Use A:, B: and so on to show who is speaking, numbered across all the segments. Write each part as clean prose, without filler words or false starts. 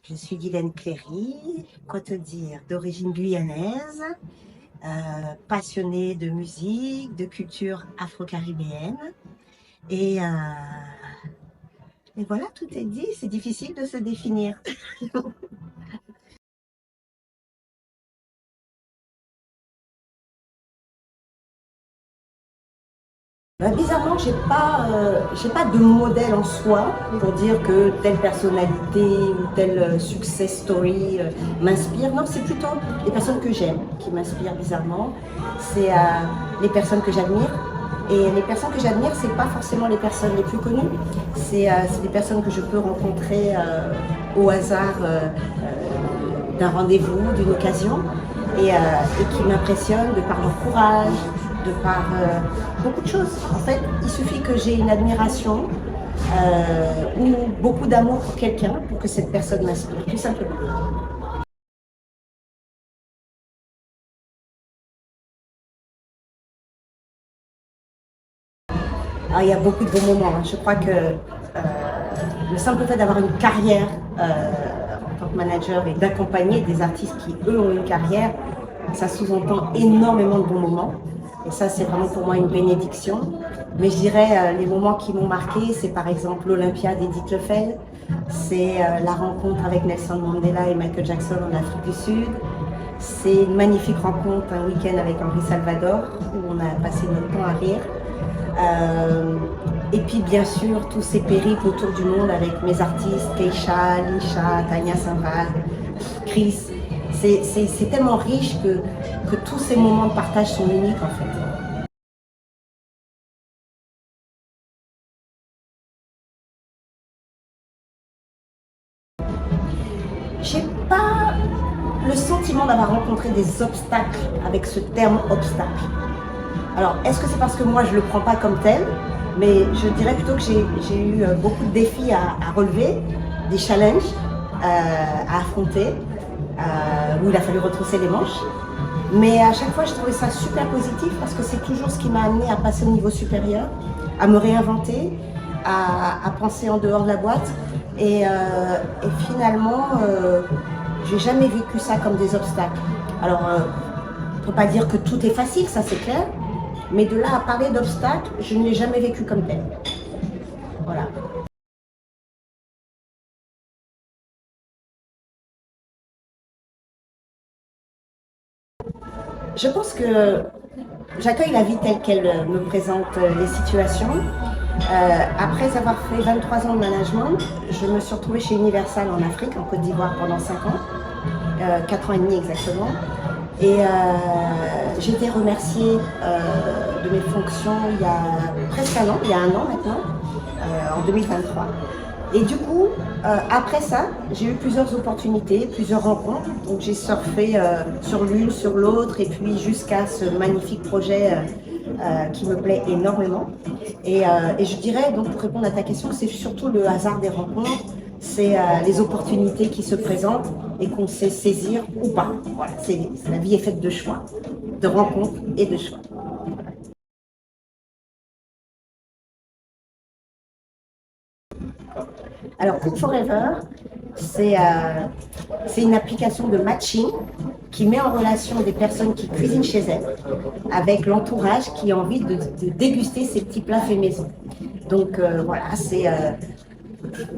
A: Je suis Guylaine Cléry, quoi te dire, d'origine guyanaise, passionnée de musique, de culture afro-caribéenne. Et, euh, et voilà, tout est dit, c'est difficile de se définir. Bizarrement, j'ai pas de modèle en soi pour dire que telle personnalité ou telle success story m'inspire. Non, c'est plutôt les personnes que j'aime qui m'inspirent bizarrement. C'est les personnes que j'admire. Et les personnes que j'admire, c'est pas forcément les personnes les plus connues. C'est des personnes que je peux rencontrer au hasard d'un rendez-vous, d'une occasion, et qui m'impressionnent de par leur courage, de par beaucoup de choses. En fait, il suffit que j'ai une admiration ou beaucoup d'amour pour quelqu'un pour que cette personne m'inspire, tout simplement. Alors, il y a beaucoup de bons moments. Je crois que le simple fait d'avoir une carrière en tant que manager et d'accompagner des artistes qui, eux, ont une carrière, ça sous-entend énormément de bons moments. Et ça, c'est vraiment pour moi une bénédiction. Mais je dirais, les moments qui m'ont marqué, c'est par exemple l'Olympia d'Edith Lefel, c'est la rencontre avec Nelson Mandela et Michael Jackson en Afrique du Sud, c'est une magnifique rencontre, un week-end avec Henri Salvador, où on a passé notre temps à rire. Et puis bien sûr, tous ces périples autour du monde avec mes artistes, Keisha, Lisha, Tania Saint-Val, Chris. C'est tellement riche que tous ces moments de partage sont uniques en fait. J'ai pas le sentiment d'avoir rencontré des obstacles avec ce terme obstacle. Alors, est-ce que c'est parce que moi je ne le prends pas comme tel? Mais je dirais plutôt que j'ai eu beaucoup de défis à relever, des challenges à affronter, où il a fallu retrousser les manches. Mais à chaque fois, j'ai trouvé ça super positif parce que c'est toujours ce qui m'a amené à passer au niveau supérieur, à me réinventer, à penser en dehors de la boîte. Et finalement, j'ai jamais vécu ça comme des obstacles. Alors, on ne peut pas dire que tout est facile, ça c'est clair. Mais de là à parler d'obstacles, je ne l'ai jamais vécu comme tel. Voilà. Je pense que j'accueille la vie telle qu'elle me présente les situations. Après avoir fait 23 ans de management, je me suis retrouvée chez Universal en Afrique, en Côte d'Ivoire pendant 5 ans, 4 ans et demi exactement. Et j'ai été remerciée de mes fonctions il y a presque un an, il y a un an maintenant, en 2023. Et du coup, après ça, j'ai eu plusieurs opportunités, plusieurs rencontres. Donc j'ai surfé sur l'une, sur l'autre, et puis jusqu'à ce magnifique projet qui me plaît énormément. Et je dirais, donc pour répondre à ta question, c'est surtout le hasard des rencontres, c'est les opportunités qui se présentent et qu'on sait saisir ou pas. Voilà, la vie est faite de choix, de rencontres et de choix. Alors, Cook Forever, c'est une application de matching qui met en relation des personnes qui cuisinent chez elles avec l'entourage qui a envie de déguster ces petits plats faits maison. Donc voilà, c'est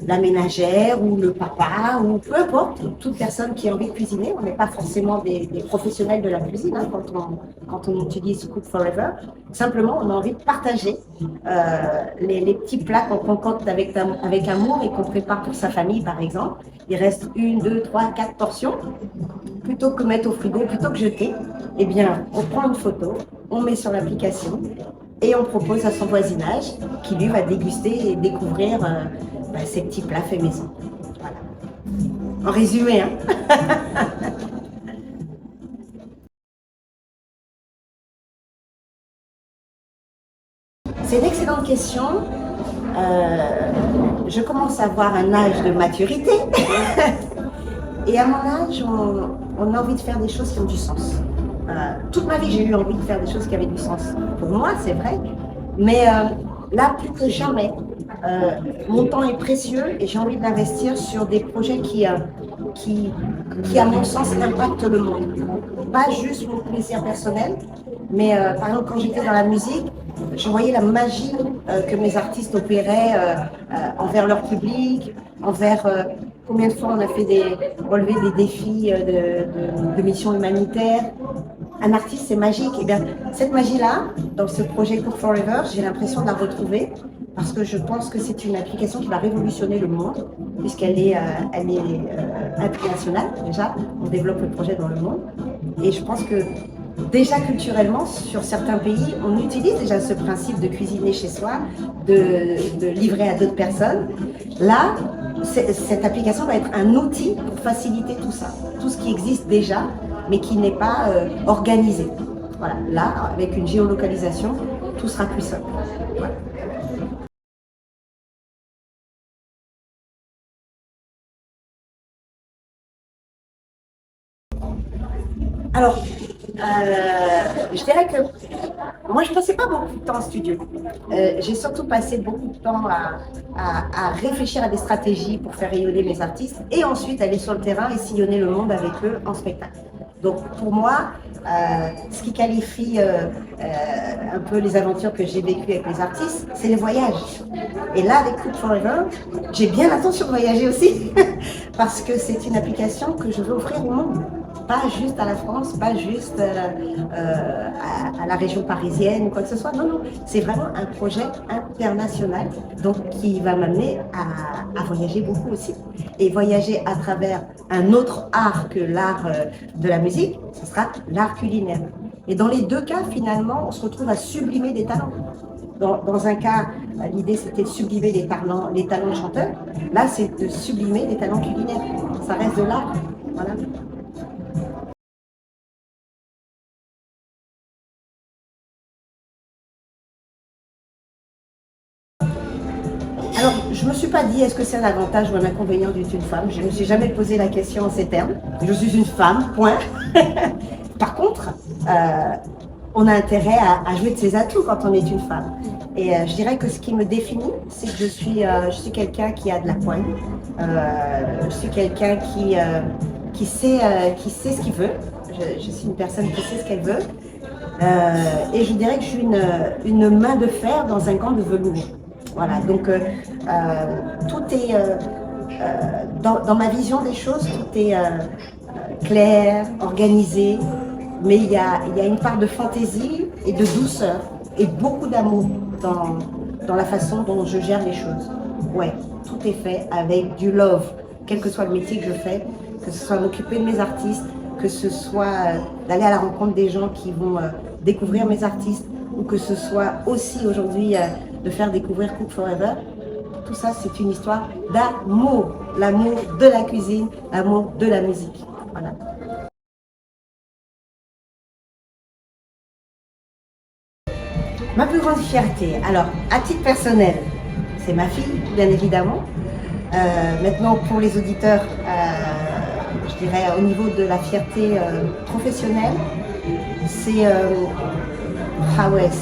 A: la ménagère ou le papa ou peu importe, toute personne qui a envie de cuisiner. On n'est pas forcément des professionnels de la cuisine hein, quand on utilise Cook Forever. Simplement, on a envie de partager les petits plats qu'on concocte avec amour et qu'on prépare pour sa famille, par exemple. Il reste 1, 2, 3, 4 portions. Plutôt que mettre au frigo, plutôt que jeter, eh bien, on prend une photo, on met sur l'application et on propose à son voisinage qui lui va déguster et découvrir ces petits plats faits maison. Voilà. En résumé, hein. C'est une excellente question. Je commence à avoir un âge de maturité. Et à mon âge, on a envie de faire des choses qui ont du sens. Toute ma vie, j'ai eu envie de faire des choses qui avaient du sens. Pour moi, c'est vrai. Mais là, plus que jamais, mon temps est précieux et j'ai envie de l'investir sur des projets qui, qui, à mon sens, impactent le monde. Pas juste mon plaisir personnel, mais par exemple, quand j'étais dans la musique, je voyais la magie que mes artistes opéraient envers leur public, envers combien de fois on a fait relevé des défis de mission humanitaire. Un artiste, c'est magique. Et bien, cette magie-là, dans ce projet Cook Forever, j'ai l'impression de la retrouver parce que je pense que c'est une application qui va révolutionner le monde, puisqu'elle est, internationale déjà. On développe le projet dans le monde. Et je pense que déjà culturellement, sur certains pays, on utilise déjà ce principe de cuisiner chez soi, de livrer à d'autres personnes. Là, cette application va être un outil pour faciliter tout ça, tout ce qui existe déjà, mais qui n'est pas organisé. Voilà. Là, avec une géolocalisation, tout sera plus simple. Voilà. Alors, je dirais que moi, je ne passais pas beaucoup de temps en studio. J'ai surtout passé beaucoup de temps à réfléchir à des stratégies pour faire rayonner mes artistes et ensuite aller sur le terrain et sillonner le monde avec eux en spectacle. Donc pour moi, ce qui qualifie un peu les aventures que j'ai vécues avec les artistes, c'est les voyages. Et là, avec Cook Forever, j'ai bien l'intention de voyager aussi, parce que c'est une application que je veux offrir au monde. Pas juste à la France, pas juste à la région parisienne ou quoi que ce soit. Non, non, c'est vraiment un projet international donc qui va m'amener à voyager beaucoup aussi. Et voyager à travers un autre art que l'art de la musique, ce sera l'art culinaire. Et dans les deux cas, finalement, on se retrouve à sublimer des talents. Dans un cas, l'idée c'était de sublimer les talents de chanteurs. Là, c'est de sublimer des talents culinaires. Ça reste de l'art. Voilà. Alors, je ne me suis pas dit est-ce que c'est un avantage ou un inconvénient d'être une femme. Je ne me suis jamais posé la question en ces termes. Je suis une femme, point. Par contre, on a intérêt à jouer de ses atouts quand on est une femme. Et je dirais que ce qui me définit, c'est que je suis quelqu'un qui a de la poigne. Je suis quelqu'un qui sait ce qu'il veut. Je suis une personne qui sait ce qu'elle veut. Et je dirais que je suis une main de fer dans un gant de velours. Voilà, donc tout est, dans ma vision des choses, tout est clair, organisé, mais il y a une part de fantaisie et de douceur et beaucoup d'amour dans la façon dont je gère les choses. Ouais, tout est fait avec du love, quel que soit le métier que je fais, que ce soit m'occuper de mes artistes, que ce soit d'aller à la rencontre des gens qui vont découvrir mes artistes, ou que ce soit aussi aujourd'hui de faire découvrir Cook Forever. Tout ça, c'est une histoire d'amour. L'amour de la cuisine, l'amour de la musique. Voilà. Ma plus grande fierté, alors, à titre personnel, c'est ma fille, bien évidemment. Maintenant, pour les auditeurs, je dirais au niveau de la fierté professionnelle, c'est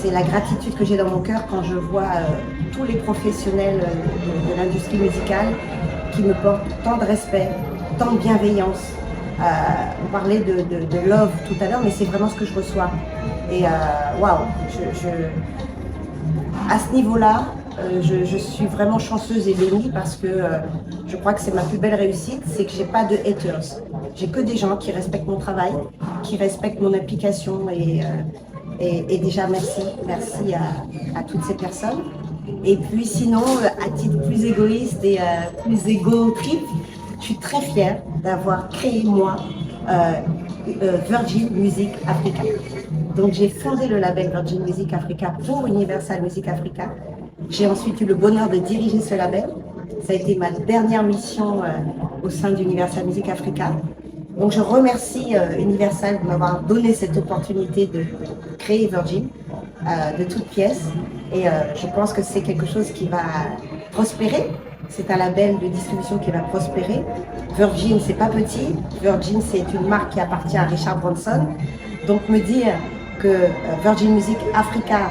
A: c'est la gratitude que j'ai dans mon cœur quand je vois tous les professionnels de l'industrie musicale qui me portent tant de respect, tant de bienveillance. On parlait de love tout à l'heure, mais c'est vraiment ce que je reçois. Et waouh, à ce niveau-là, je suis vraiment chanceuse et bénie parce que je crois que c'est ma plus belle réussite, c'est que j'ai pas de haters. J'ai que des gens qui respectent mon travail, qui respectent mon application et déjà merci à toutes ces personnes. Et puis sinon, à titre plus égoïste et plus égo-trip, je suis très fière d'avoir créé moi Virgin Music Africa. Donc j'ai fondé le label Virgin Music Africa pour Universal Music Africa. J'ai ensuite eu le bonheur de diriger ce label. Ça a été ma dernière mission au sein d'Universal Music Africa. Donc je remercie Universal de m'avoir donné cette opportunité de créer Virgin de toutes pièces. Et je pense que c'est quelque chose qui va prospérer. C'est un label de distribution qui va prospérer. Virgin, c'est pas petit. Virgin, c'est une marque qui appartient à Richard Branson. Donc me dire que Virgin Music Africa,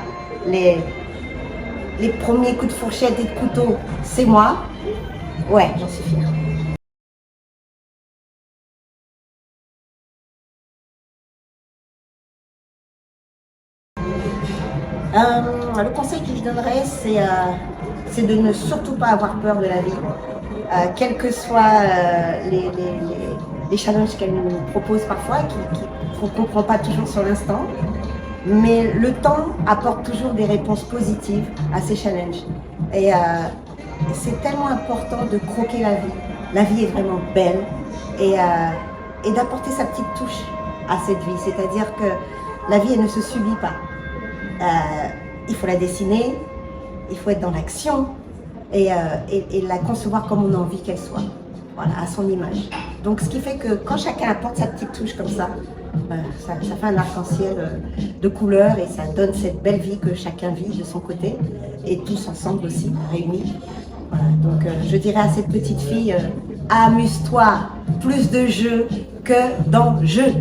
A: les premiers coups de fourchette et de couteau, c'est moi. Ouais, j'en suis fière. Le conseil que je donnerais, c'est de ne surtout pas avoir peur de la vie, quels que soient les challenges qu'elle nous propose parfois, qu'on ne comprend pas toujours sur l'instant. Mais le temps apporte toujours des réponses positives à ces challenges. Et c'est tellement important de croquer la vie. La vie est vraiment belle et d'apporter sa petite touche à cette vie. C'est-à-dire que la vie, elle ne se subit pas. Il faut la dessiner, il faut être dans l'action et la concevoir comme on a envie qu'elle soit, voilà, à son image. Donc ce qui fait que quand chacun apporte sa petite touche comme ça, ça fait un arc-en-ciel de couleurs et ça donne cette belle vie que chacun vit de son côté et tous ensemble aussi, réunis. Voilà, donc je dirais à cette petite fille, amuse-toi, plus de jeu que dans jeu.